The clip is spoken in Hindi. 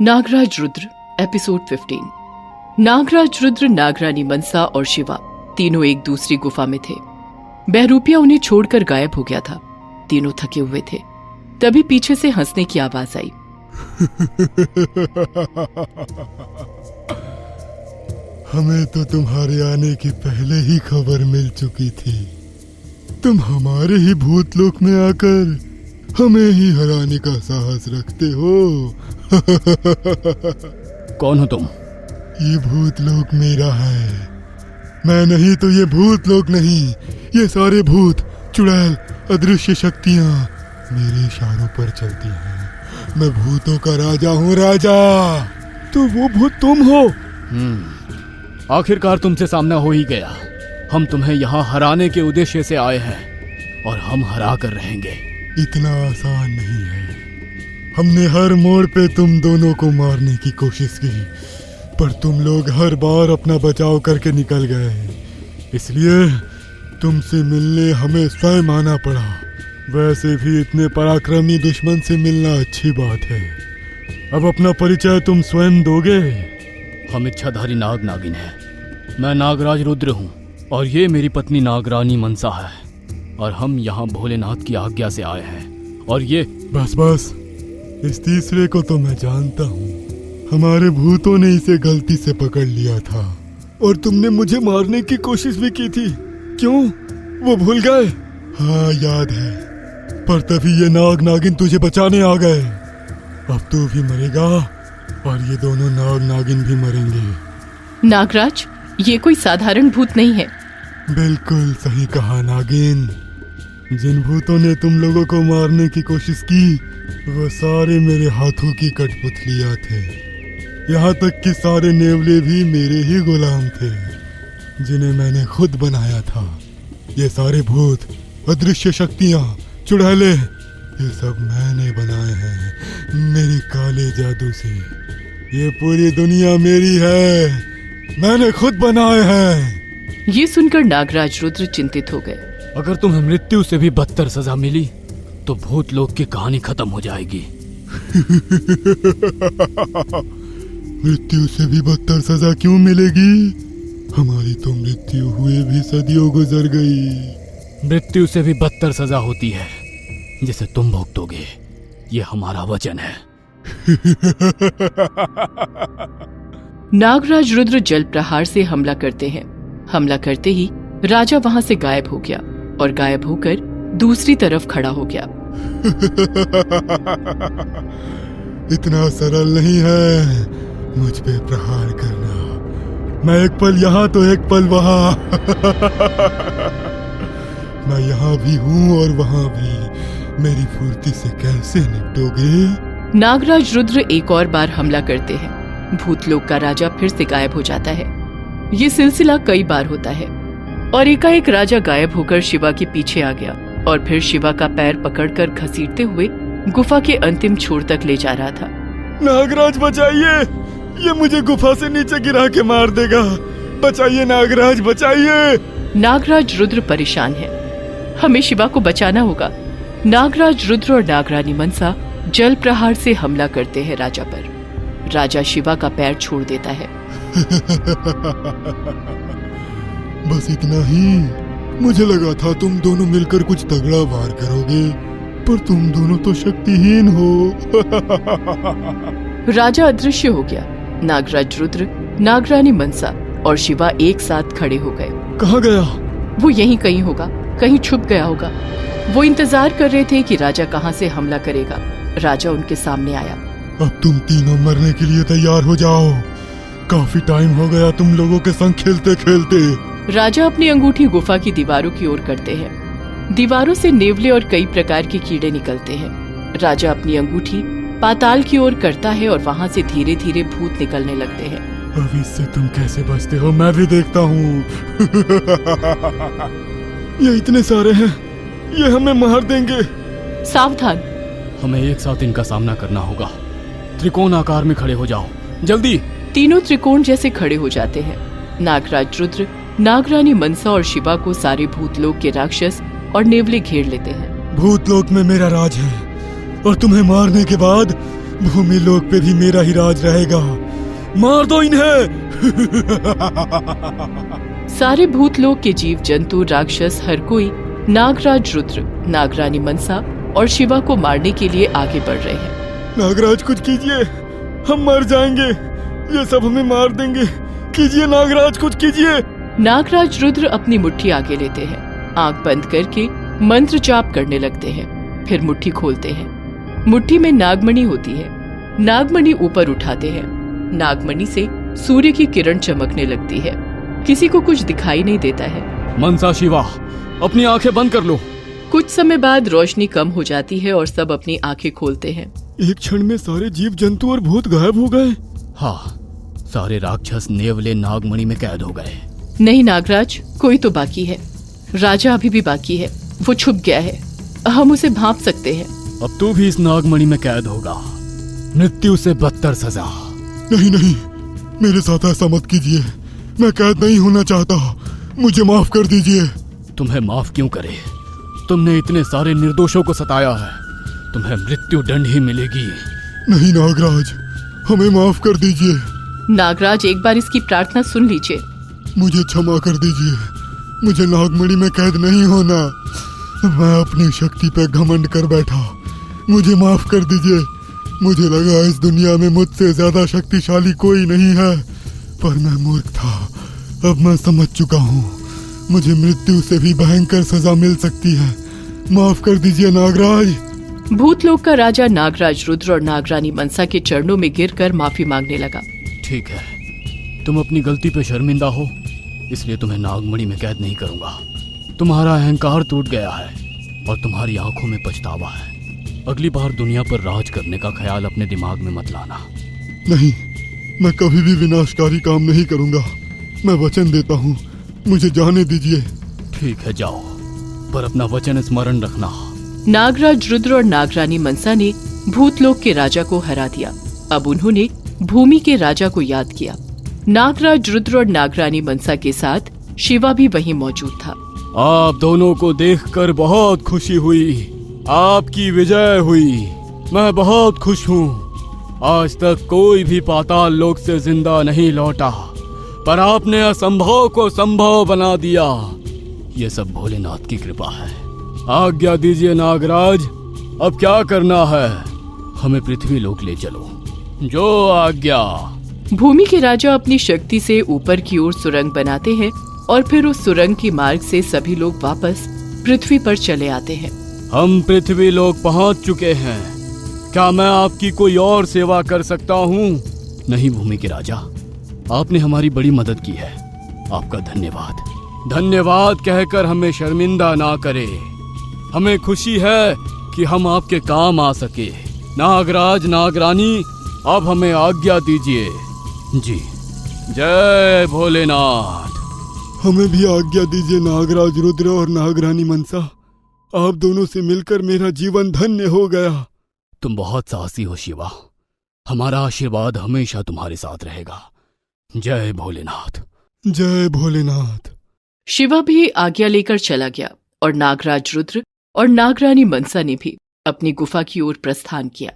नागराज रुद्र एपिसोड 15। नागराज रुद्र, नागरानी मनसा और शिवा तीनों एक दूसरी गुफा में थे। बहरूपिया उन्हें छोड़कर गायब हो गया था। तीनों थके हुए थे। तभी पीछे से हंसने की आवाज आई। हमें तो तुम्हारे आने की पहले ही खबर मिल चुकी थी। तुम हमारे ही भूतलोक में आकर हमें ही हराने का साहस रखते हो। कौन हो तुम? ये भूतलोक मेरा है। मैं नहीं तो ये भूतलोक नहीं। ये सारे भूत, चुड़ैल, अदृश्य शक्तियां मेरे इशारों पर चलती हैं। मैं भूतों का राजा हूँ, राजा। तो वो भूत तुम हो? आखिरकार तुमसे सामना हो ही गया। हम तुम्हें यहाँ हराने के उद्देश्य से आए हैं और हम हरा कर रहेंगे। इतना आसान नहीं है। हमने हर मोड़ पे तुम दोनों को मारने की कोशिश की, पर तुम लोग हर बार अपना बचाव करके निकल गए। इसलिए तुमसे मिलने हमें स्वयं आना पड़ा। वैसे भी इतने पराक्रमी दुश्मन से मिलना अच्छी बात है। अब अपना परिचय तुम स्वयं दोगे? हम इच्छाधारी नाग नागिन हैं। मैं नागराज रुद्र हूँ और ये मेरी पत्नी नागरानी मनसा है और हम यहाँ भोलेनाथ की आज्ञा से आए हैं। और ये बस इस तीसरे को तो मैं जानता हूँ। हमारे भूतों ने इसे गलती से पकड़ लिया था और तुमने मुझे मारने की कोशिश भी की थी। क्यों, वो भूल गए? हाँ, याद है। पर तभी ये नाग नागिन तुझे बचाने आ गए। अब तू भी मरेगा और ये दोनों नाग नागिन भी मरेंगे। नागराज, ये कोई साधारण भूत नहीं है। बिल्कुल सही कहा नागिन। जिन भूतों ने तुम लोगों को मारने की कोशिश की वो सारे मेरे हाथों की कठपुतलियां थे। यहाँ तक कि सारे नेवले भी मेरे ही गुलाम थे, जिन्हें मैंने खुद बनाया था। ये सारे भूत, अदृश्य शक्तियाँ, चुड़ैले, ये सब मैंने बनाए हैं मेरे काले जादू से। ये पूरी दुनिया मेरी है, मैंने खुद बनाए हैं। ये सुनकर नागराज रुद्र चिंतित हो गए। अगर तुम्हें मृत्यु से भी बदतर सजा मिली तो भूतलोक की कहानी खत्म हो जाएगी। मृत्यु से भी बदतर सजा क्यों मिलेगी? हमारी तो मृत्यु हुए भी सदियों गुजर गई। मृत्यु से भी बदतर सजा होती है जिसे तुम भुगतोगे। ये हमारा वचन है। नागराज रुद्र जल प्रहार से हमला करते हैं। हमला करते ही राजा वहां से गायब हो गया और गायब होकर दूसरी तरफ खड़ा हो गया। इतना सरल नहीं है मुझ पे प्रहार करना। मैं एक पल यहाँ तो एक पल वहाँ। मैं यहाँ भी हूँ और वहाँ भी। मेरी फुर्ती से कैसे निपटोगे? नागराज रुद्र एक और बार हमला करते हैं। भूतलोक का राजा फिर से गायब हो जाता है। ये सिलसिला कई बार होता है और एकाएक राजा गायब होकर शिवा के पीछे आ गया और फिर शिवा का पैर पकड़कर घसीटते हुए गुफा के अंतिम छोर तक ले जा रहा था। नागराज बचाइए, ये मुझे गुफा से नीचे गिरा के मार देगा। बचाइए नागराज, बचाइए। नागराज रुद्र परेशान है। हमें शिवा को बचाना होगा। नागराज रुद्र और नागरानी मनसा जल प्रहार से हमला करते हैं राजा पर। राजा शिवा का पैर छोड़ देता है। बस इतना ही? मुझे लगा था तुम दोनों मिलकर कुछ तगड़ा वार करोगे, पर तुम दोनों तो शक्तिहीन हो। राजा अदृश्य हो गया। नागराज रुद्र, नागरानी मनसा और शिवा एक साथ खड़े हो गए। कहाँ गया? वो यहीं कहीं होगा, कहीं छुप गया होगा। वो इंतजार कर रहे थे कि राजा कहाँ से हमला करेगा। राजा उनके सामने आया। अब तुम तीनों मरने के लिए तैयार हो जाओ। काफी टाइम हो गया तुम लोगों के संग खेलते खेलते। राजा अपनी अंगूठी गुफा की दीवारों की ओर करते हैं। दीवारों से नेवले और कई प्रकार के कीड़े निकलते हैं। राजा अपनी अंगूठी पाताल की ओर करता है और वहाँ से धीरे धीरे भूत निकलने लगते हैं। अब इससे तुम कैसे बचते हो मैं भी देखता हूँ। ये इतने सारे हैं, ये हमें मार देंगे। सावधान। हमें एक साथ इनका सामना करना होगा। त्रिकोण आकार में खड़े हो जाओ, जल्दी। तीनों त्रिकोण जैसे खड़े हो जाते हैं। नागराज रुद्र, नागरानी मनसा और शिवा को सारे भूतलोक के राक्षस और नेवले घेर लेते हैं। भूतलोक में मेरा राज है और तुम्हें मारने के बाद भूमि लोक पे भी मेरा ही राज रहेगा। मार दो इन्हें। सारे भूतलोक के जीव जंतु, राक्षस, हर कोई नागराज रुद्र, नागरानी मनसा और शिवा को मारने के लिए आगे बढ़ रहे हैं। नागराज कुछ कीजिए, हम मर जाएंगे, ये सब हमें मार देंगे। कीजिए नागराज, कुछ कीजिए। नागराज रुद्र अपनी मुट्ठी आगे लेते हैं, आंख बंद करके मंत्र जाप करने लगते हैं। फिर मुट्ठी खोलते हैं। मुट्ठी में नागमणि होती है। नागमणि ऊपर उठाते हैं। नागमणि से सूर्य की किरण चमकने लगती है। किसी को कुछ दिखाई नहीं देता है। मनसा, शिवा, अपनी आंखें बंद कर लो। कुछ समय बाद रोशनी कम हो जाती है और सब अपनी आंखें खोलते हैं। एक क्षण में सारे जीव जंतु और भूत गायब हो गए। हाँ, सारे राक्षस नेवले नागमणि में कैद हो गए। नहीं नागराज, कोई तो बाकी है। राजा अभी भी बाकी है। वो छुप गया है, हम उसे भांप सकते हैं। अब तू भी इस नागमणि में कैद होगा, मृत्यु से बदतर सजा। नहीं नहीं, मेरे साथ ऐसा मत कीजिए। मैं कैद नहीं होना चाहता, मुझे माफ कर दीजिए। तुम्हें माफ क्यों करे? तुमने इतने सारे निर्दोषों को सताया है, तुम्हें मृत्यु दंड ही मिलेगी। नहीं नागराज, हमें माफ कर दीजिए। नागराज, एक बार इसकी प्रार्थना सुन लीजिए। मुझे क्षमा कर दीजिए, मुझे नागमणि में कैद नहीं होना। मैं अपनी शक्ति पे घमंड कर बैठा, मुझे माफ कर दीजिए। मुझे लगा इस दुनिया में मुझसे ज्यादा शक्तिशाली कोई नहीं है, पर मैं मूर्ख था। अब मैं समझ चुका हूँ, मुझे मृत्यु से भी भयंकर सजा मिल सकती है। माफ कर दीजिए नागराज। भूतलोक का राजा नागराज रुद्र और नागरानी मनसा के चरणों में गिरकर माफी मांगने लगा। ठीक है, तुम अपनी गलती पे शर्मिंदा हो, इसलिए तुम्हें नागमणि में कैद नहीं करूंगा। तुम्हारा अहंकार टूट गया है और तुम्हारी आंखों में पछतावा है। अगली बार दुनिया पर राज करने का ख्याल अपने दिमाग में मत लाना। नहीं, मैं कभी भी विनाशकारी काम नहीं करूंगा। मैं वचन देता हूँ, मुझे जाने दीजिए। ठीक है, जाओ, पर अपना वचन स्मरण रखना। नागराज रुद्र और नागरानी मनसा ने भूतलोक के राजा को हरा दिया। अब उन्होंने भूमि के राजा को याद किया। नागराज रुद्र और नागरानी मनसा के साथ शिवा भी वहीं मौजूद था। आप दोनों को देखकर बहुत खुशी हुई। आपकी विजय हुई। मैं बहुत खुश हूँ। आज तक कोई भी पाताल लोक से जिंदा नहीं लौटा, पर आपने असंभव को संभव बना दिया। ये सब भोलेनाथ की कृपा है। आज्ञा दीजिए नागराज, अब क्या करना है? हमें पृथ्वी लोक ले चलो। जो आज्ञा। भूमि के राजा अपनी शक्ति से ऊपर की ओर सुरंग बनाते हैं और फिर उस सुरंग के मार्ग से सभी लोग वापस पृथ्वी पर चले आते हैं। हम पृथ्वी लोक पहुंच चुके हैं। क्या मैं आपकी कोई और सेवा कर सकता हूँ? नहीं भूमि के राजा, आपने हमारी बड़ी मदद की है। आपका धन्यवाद। धन्यवाद कहकर हमें शर्मिंदा ना करे। हमें खुशी है कि हम आपके काम आ सके। नागराज, नागरानी, अब हमें आज्ञा दीजिए। जी, जय भोलेनाथ। हमें भी आज्ञा दीजिए नागराज रुद्र और नागरानी मनसा। आप दोनों से मिलकर मेरा जीवन धन्य हो गया। तुम बहुत साहसी हो शिवा। हमारा आशीर्वाद हमेशा तुम्हारे साथ रहेगा। जय भोलेनाथ। जय भोलेनाथ। शिवा भी आज्ञा लेकर चला गया और नागराज रुद्र और नागरानी मनसा ने भी अपनी गुफा की ओर प्रस्थान किया।